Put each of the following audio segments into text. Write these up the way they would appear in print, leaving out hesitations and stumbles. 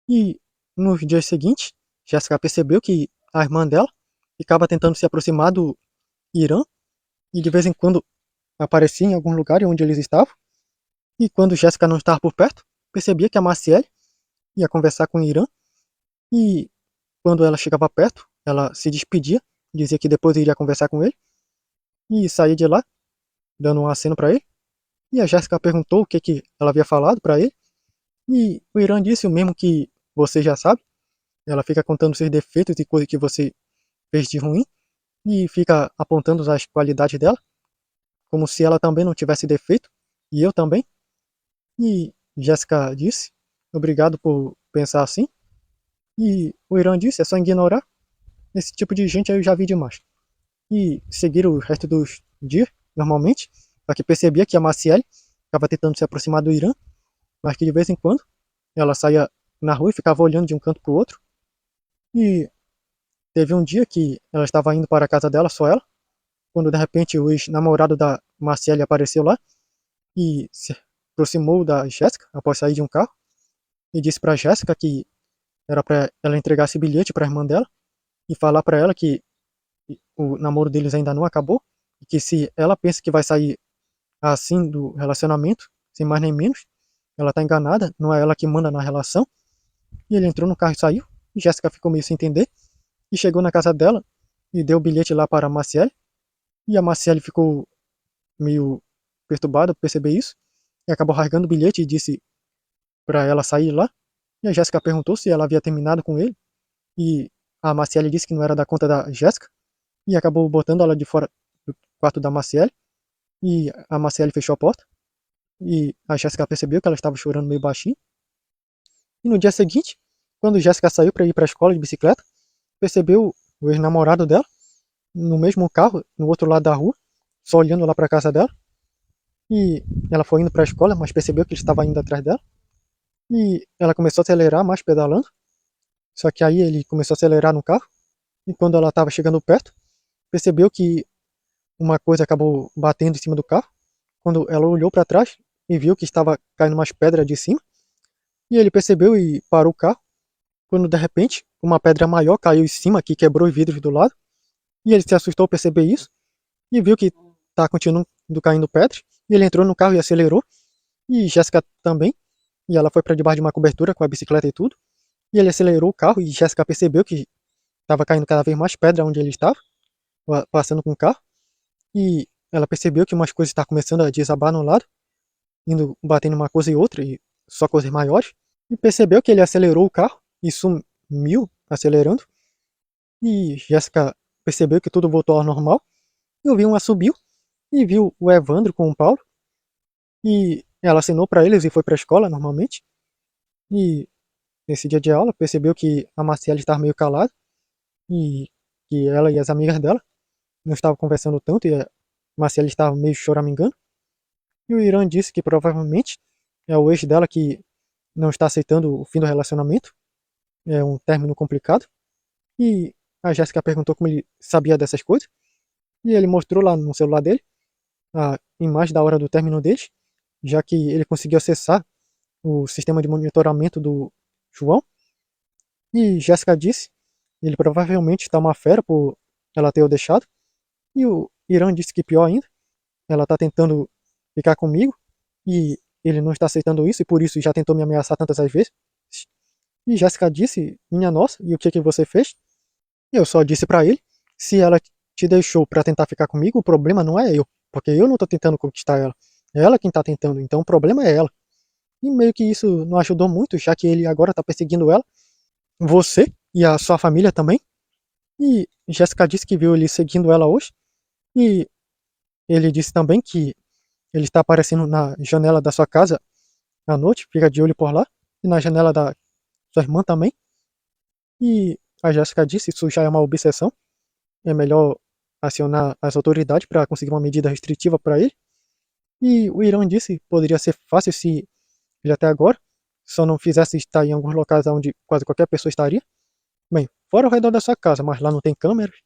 E nos dias seguintes, Jéssica percebeu que a irmã dela ficava tentando se aproximar do Irã e de vez em quando aparecia em algum lugar onde eles estavam. E quando Jéssica não estava por perto, percebia que a Maciel ia conversar com o Irã e quando ela chegava perto, ela se despedia, dizia que depois iria conversar com ele e saía de lá, dando um aceno para ele. E a Jéssica perguntou o que ela havia falado para ele e o Irã disse o mesmo que você já sabe. Ela fica contando seus defeitos e coisas que você fez de ruim e fica apontando as qualidades dela, como se ela também não tivesse defeito e eu também. E Jéssica disse: obrigado por pensar assim. E o Irã disse: é só ignorar. Esse tipo de gente aí eu já vi demais. E seguiram o resto dos dias, normalmente, só que percebia que a Maciel estava tentando se aproximar do Irã, mas que de vez em quando ela saía na rua e ficava olhando de um canto para o outro. E teve um dia que ela estava indo para a casa dela, só ela, quando de repente o ex-namorado da Marcelle apareceu lá e se aproximou da Jéssica após sair de um carro e disse para Jéssica que era para ela entregar esse bilhete para a irmã dela e falar para ela que o namoro deles ainda não acabou e que se ela pensa que vai sair assim do relacionamento, sem mais nem menos, ela tá enganada, não é ela que manda na relação. E ele entrou no carro e saiu. E Jéssica ficou meio sem entender e chegou na casa dela e deu o bilhete lá para a Maciel. E a Maciel ficou meio perturbada por perceber isso e acabou rasgando o bilhete e disse para ela sair lá. E a Jéssica perguntou se ela havia terminado com ele e a Maciel disse que não era da conta da Jéssica e acabou botando ela de fora do quarto da Maciel e a Maciel fechou a porta e a Jéssica percebeu que ela estava chorando meio baixinho. E no dia seguinte, quando Jéssica saiu para ir para a escola de bicicleta, percebeu o ex-namorado dela no mesmo carro, no outro lado da rua, só olhando lá para a casa dela. E ela foi indo para a escola, mas percebeu que ele estava indo atrás dela. E ela começou a acelerar mais pedalando. Só que aí ele começou a acelerar no carro. E quando ela estava chegando perto, percebeu que uma coisa acabou batendo em cima do carro. Quando ela olhou para trás e viu que estava caindo umas pedras de cima. E ele percebeu e parou o carro. Quando de repente uma pedra maior caiu em cima que quebrou os vidros do lado. E ele se assustou ao perceber isso e viu que tá continuando caindo pedras. E ele entrou no carro e acelerou. E Jéssica também. E ela foi para debaixo de uma cobertura com a bicicleta e tudo. E ele acelerou o carro e Jéssica percebeu que estava caindo cada vez mais pedra onde ele estava, passando com o carro. E ela percebeu que umas coisas estavam começando a desabar no lado, indo batendo uma coisa e outra, e só coisas maiores. E percebeu que ele acelerou o carro e sumiu acelerando. E Jéssica percebeu que tudo voltou ao normal. E ouviu um assobio e viu o Evandro com o Paulo. E ela assinou para eles e foi para a escola normalmente. E nesse dia de aula percebeu que a Marciela estava meio calada e que ela e as amigas dela não estavam conversando tanto e a Marciela estava meio choramingando. E o Irã disse que provavelmente é o ex dela que não está aceitando o fim do relacionamento. É um término complicado. E a Jéssica perguntou como ele sabia dessas coisas. E ele mostrou lá no celular dele a imagem da hora do término deles, já que ele conseguiu acessar o sistema de monitoramento do João. E Jéssica disse, ele provavelmente está uma fera por ela ter o deixado. E o Irã disse que pior ainda, ela está tentando ficar comigo e ele não está aceitando isso e por isso já tentou me ameaçar tantas vezes. E Jéssica disse, minha nossa, e o que você fez? Eu só disse para ele, se ela te deixou para tentar ficar comigo, o problema não é eu, porque eu não tô tentando conquistar ela. É ela quem tá tentando, então o problema é ela. E meio que isso não ajudou muito, já que ele agora tá perseguindo ela, você e a sua família também. E Jéssica disse que viu ele seguindo ela hoje. E ele disse também que ele está aparecendo na janela da sua casa à noite, fica de olho por lá. E na janela da sua irmã também. E a Jéssica disse, isso já é uma obsessão. É melhor acionar as autoridades para conseguir uma medida restritiva para ele. E o Irã disse que poderia ser fácil se ele até agora só não fizesse estar em alguns locais onde quase qualquer pessoa estaria. Bem, fora ao redor da sua casa, mas lá não tem câmeras.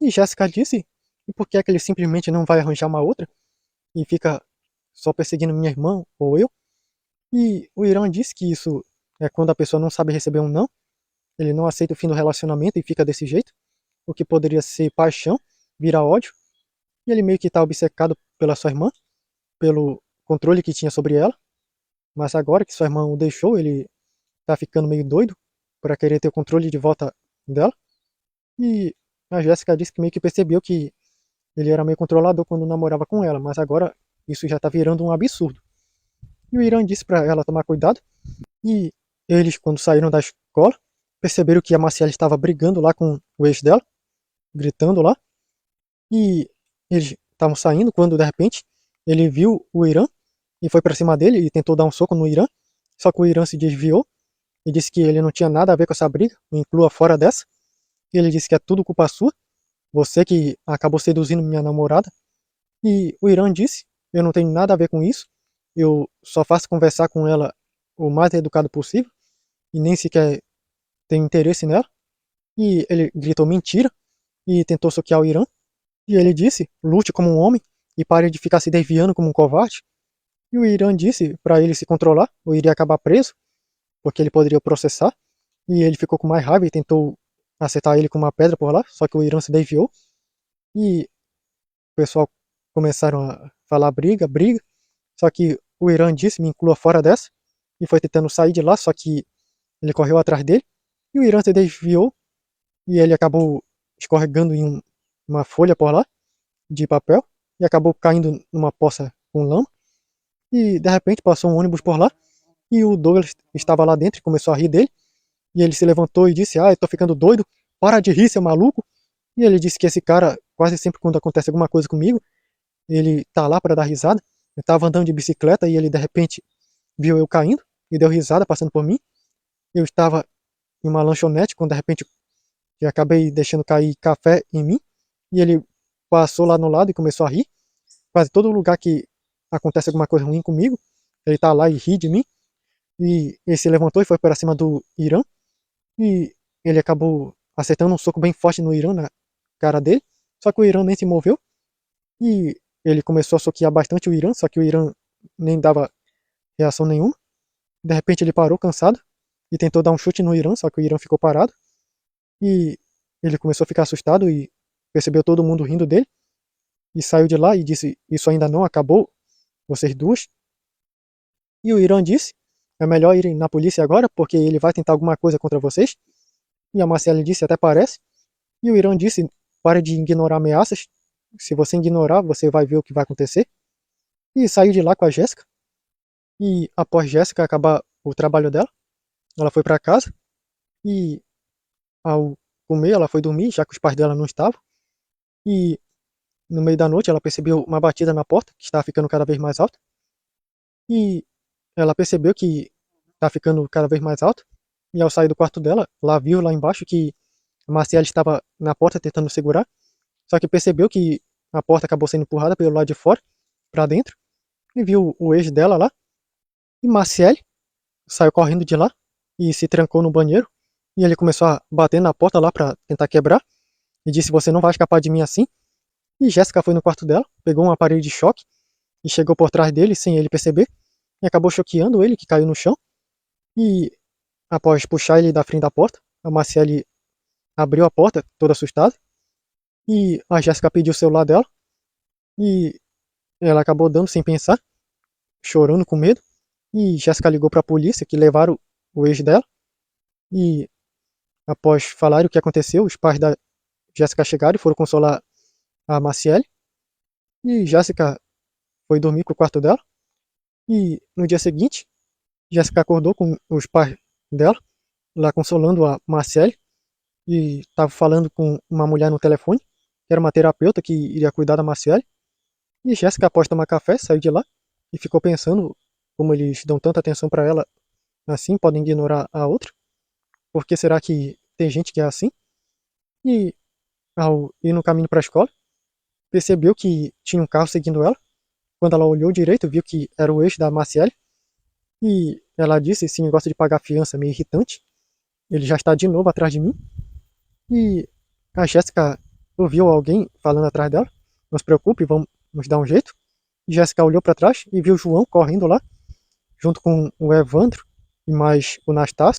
E Jéssica disse, e por que é que ele simplesmente não vai arranjar uma outra? E fica só perseguindo minha irmã ou eu? E o Irã disse que isso é quando a pessoa não sabe receber um não, ele não aceita o fim do relacionamento e fica desse jeito. O que poderia ser paixão, vira ódio. E ele meio que tá obcecado pela sua irmã, pelo controle que tinha sobre ela. Mas agora que sua irmã o deixou, ele tá ficando meio doido para querer ter o controle de volta dela. E a Jéssica disse que meio que percebeu que ele era meio controlador quando namorava com ela, mas agora isso já tá virando um absurdo. E o Irã disse para ela tomar cuidado. E eles, quando saíram da escola, perceberam que a Marciele estava brigando lá com o ex dela, gritando lá. E eles estavam saindo quando, de repente, ele viu o Irã e foi para cima dele e tentou dar um soco no Irã. Só que o Irã se desviou e disse que ele não tinha nada a ver com essa briga, me inclua fora dessa. E ele disse que é tudo culpa sua, você que acabou seduzindo minha namorada. E o Irã disse, eu não tenho nada a ver com isso, eu só faço conversar com ela o mais educado possível e nem sequer tenho interesse nela. E ele gritou mentira e tentou soquear o Irã. E ele disse, lute como um homem e pare de ficar se desviando como um covarde. E o Irã disse para ele se controlar ou iria acabar preso, porque ele poderia processar. E ele ficou com mais raiva e tentou acertar ele com uma pedra por lá, só que o Irã se desviou. E o pessoal começaram a falar briga, briga. Só que o Irã disse, me inclua fora dessa. E foi tentando sair de lá, só que ele correu atrás dele. E o Irã se desviou e ele acabou escorregando em uma folha por lá, de papel, e acabou caindo numa poça com lama. E de repente passou um ônibus por lá e o Douglas estava lá dentro e começou a rir dele. E ele se levantou e disse, eu tô ficando doido, para de rir, seu maluco. E ele disse que esse cara, quase sempre quando acontece alguma coisa comigo, ele tá lá para dar risada. Eu tava andando de bicicleta e ele de repente viu eu caindo e deu risada passando por mim. Eu estava em uma lanchonete quando de repente eu acabei deixando cair café em mim e ele passou lá no lado e começou a rir. Quase todo lugar que acontece alguma coisa ruim comigo, ele tá lá e ri de mim. E ele se levantou e foi para cima do Irã. E ele acabou acertando um soco bem forte no Irã, na cara dele. Só que o Irã nem se moveu. E ele começou a soquear bastante o Irã, só que o Irã nem dava reação nenhuma. De repente ele parou cansado e tentou dar um chute no Irã, só que o Irã ficou parado. E ele começou a ficar assustado e percebeu todo mundo rindo dele. E saiu de lá e disse, isso ainda não acabou, vocês duas. E o Irã disse, é melhor irem na polícia agora, porque ele vai tentar alguma coisa contra vocês. E a Marcele disse, até parece. E o Irã disse, pare de ignorar ameaças. Se você ignorar, você vai ver o que vai acontecer. E saiu de lá com a Jéssica. E após Jéssica acabar o trabalho dela, ela foi para casa. E ao comer, ela foi dormir, já que os pais dela não estavam. E no meio da noite, ela percebeu uma batida na porta, que estava ficando cada vez mais alta. E ela percebeu que estava ficando cada vez mais alta. E ao sair do quarto dela, ela viu lá embaixo que a Marciele estava na porta tentando segurar. Só que percebeu que a porta acabou sendo empurrada pelo lado de fora, para dentro. E viu o ex dela lá. E Marciele saiu correndo de lá e se trancou no banheiro. E ele começou a bater na porta lá para tentar quebrar. E disse, você não vai escapar de mim assim. E Jéssica foi no quarto dela, pegou um aparelho de choque e chegou por trás dele sem ele perceber. E acabou choqueando ele, que caiu no chão. E após puxar ele da frente da porta, a Marciele abriu a porta, toda assustada. E a Jéssica pediu o celular dela. E ela acabou dando sem pensar, chorando com medo. E Jéssica ligou para a polícia, que levaram o ex dela. E após falar o que aconteceu, os pais da Jéssica chegaram e foram consolar a Marciele. E Jéssica foi dormir pro quarto dela. E no dia seguinte, Jéssica acordou com os pais dela, lá consolando a Marciele. E estava falando com uma mulher no telefone, que era uma terapeuta que iria cuidar da Marciele. E Jéssica, após tomar café, saiu de lá e ficou pensando como eles dão tanta atenção para ela assim, podem ignorar a outra. Por que será que tem gente que é assim? E ao ir no caminho para a escola, percebeu que tinha um carro seguindo ela. Quando ela olhou direito, viu que era o ex da Marciele. E ela disse, esse negócio de pagar fiança é meio irritante. Ele já está de novo atrás de mim. E a Jéssica ouviu alguém falando atrás dela. Não se preocupe, vamos nos dar um jeito. E Jéssica olhou para trás e viu o João correndo lá, junto com o Evandro e mais o Nastácio.